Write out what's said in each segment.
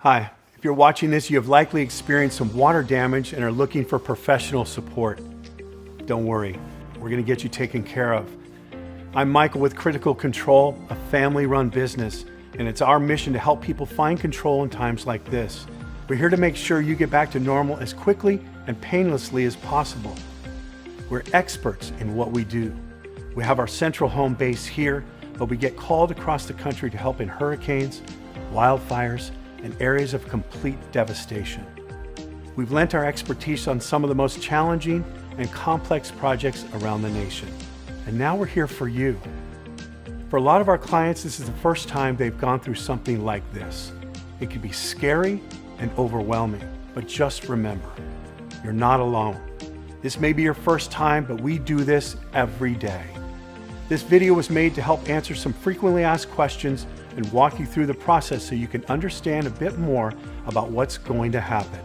Hi, if you're watching this, you have likely experienced some water damage and are looking for professional support. Don't worry, we're going to get you taken care of. I'm Michael with Critical Control, a family-run business, and it's our mission to help people find control in times like this. We're here to make sure you get back to normal as quickly and painlessly as possible. We're experts in what we do. We have our central home base here, but we get called across the country to help in hurricanes, wildfires, and areas of complete devastation. We've lent our expertise on some of the most challenging and complex projects around the nation. And now we're here for you. For a lot of our clients, this is the first time they've gone through something like this. It can be scary and overwhelming, but just remember, you're not alone. This may be your first time, but we do this every day. This video was made to help answer some frequently asked questions and walk you through the process so you can understand a bit more about what's going to happen.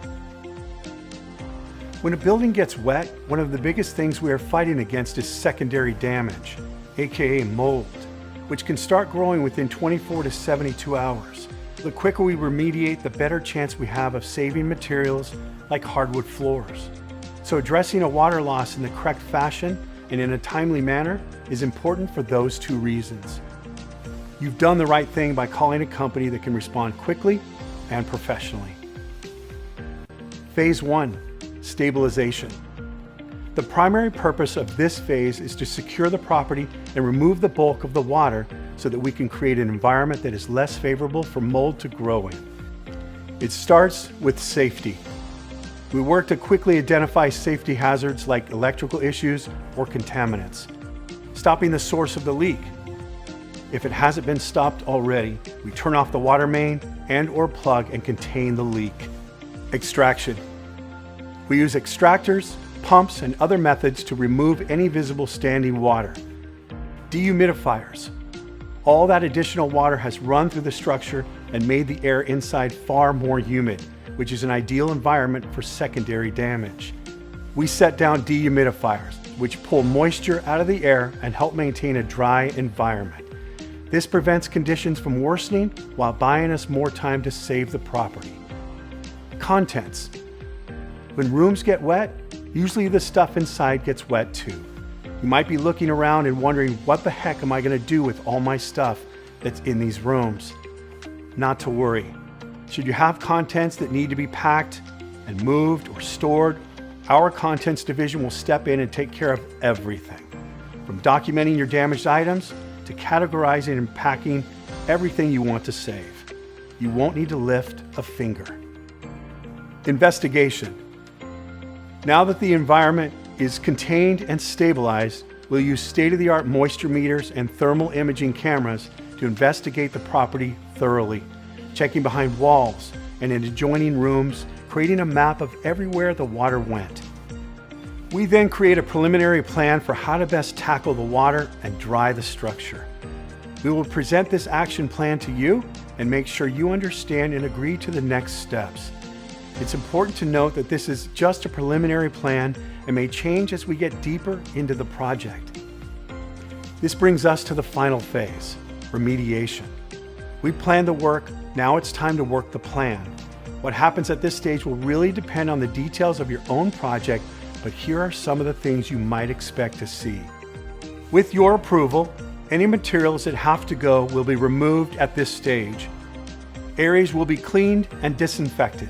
When a building gets wet, one of the biggest things we are fighting against is secondary damage, aka mold, which can start growing within 24 to 72 hours. The quicker we remediate, the better chance we have of saving materials like hardwood floors. So addressing a water loss in the correct fashion and in a timely manner is important for those two reasons. You've done the right thing by calling a company that can respond quickly and professionally. Phase 1, stabilization. The primary purpose of this phase is to secure the property and remove the bulk of the water so that we can create an environment that is less favorable for mold to grow in. It starts with safety. We work to quickly identify safety hazards like electrical issues or contaminants, stopping the source of the leak. If it hasn't been stopped already, we turn off the water main and/or plug and contain the leak. Extraction. We use extractors, pumps, and other methods to remove any visible standing water. Dehumidifiers. All that additional water has run through the structure and made the air inside far more humid, which is an ideal environment for secondary damage. We set down dehumidifiers, which pull moisture out of the air and help maintain a dry environment. This prevents conditions from worsening while buying us more time to save the property. Contents. When rooms get wet, usually the stuff inside gets wet too. You might be looking around and wondering, what the heck am I going to do with all my stuff that's in these rooms? Not to worry. Should you have contents that need to be packed and moved or stored, our contents division will step in and take care of everything. From documenting your damaged items to categorizing and packing everything you want to save. You won't need to lift a finger. Investigation. Now that the environment is contained and stabilized, we'll use state-of-the-art moisture meters and thermal imaging cameras to investigate the property thoroughly, checking behind walls and in adjoining rooms, creating a map of everywhere the water went. We then create a preliminary plan for how to best tackle the water and dry the structure. We will present this action plan to you and make sure you understand and agree to the next steps. It's important to note that this is just a preliminary plan and may change as we get deeper into the project. This brings us to the final phase, remediation. We planned the work, now it's time to work the plan. What happens at this stage will really depend on the details of your own project, but here are some of the things you might expect to see. With your approval, any materials that have to go will be removed at this stage. Areas will be cleaned and disinfected.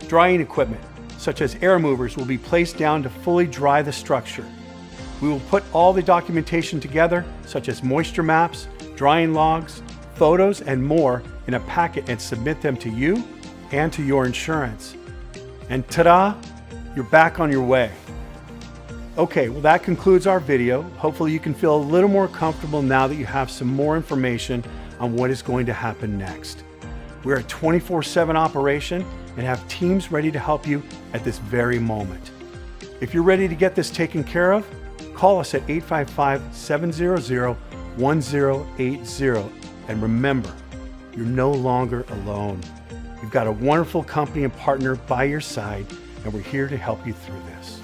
Drying equipment, such as air movers, will be placed down to fully dry the structure. We will put all the documentation together, such as moisture maps, drying logs, photos, and more in a packet and submit them to you and to your insurance. And ta-da! You're back on your way. Okay, well that concludes our video. Hopefully you can feel a little more comfortable now that you have some more information on what is going to happen next. We're a 24/7 operation and have teams ready to help you at this very moment. If you're ready to get this taken care of, call us at 855-700-1080. And remember, you're no longer alone. You've got a wonderful company and partner by your side, and we're here to help you through this.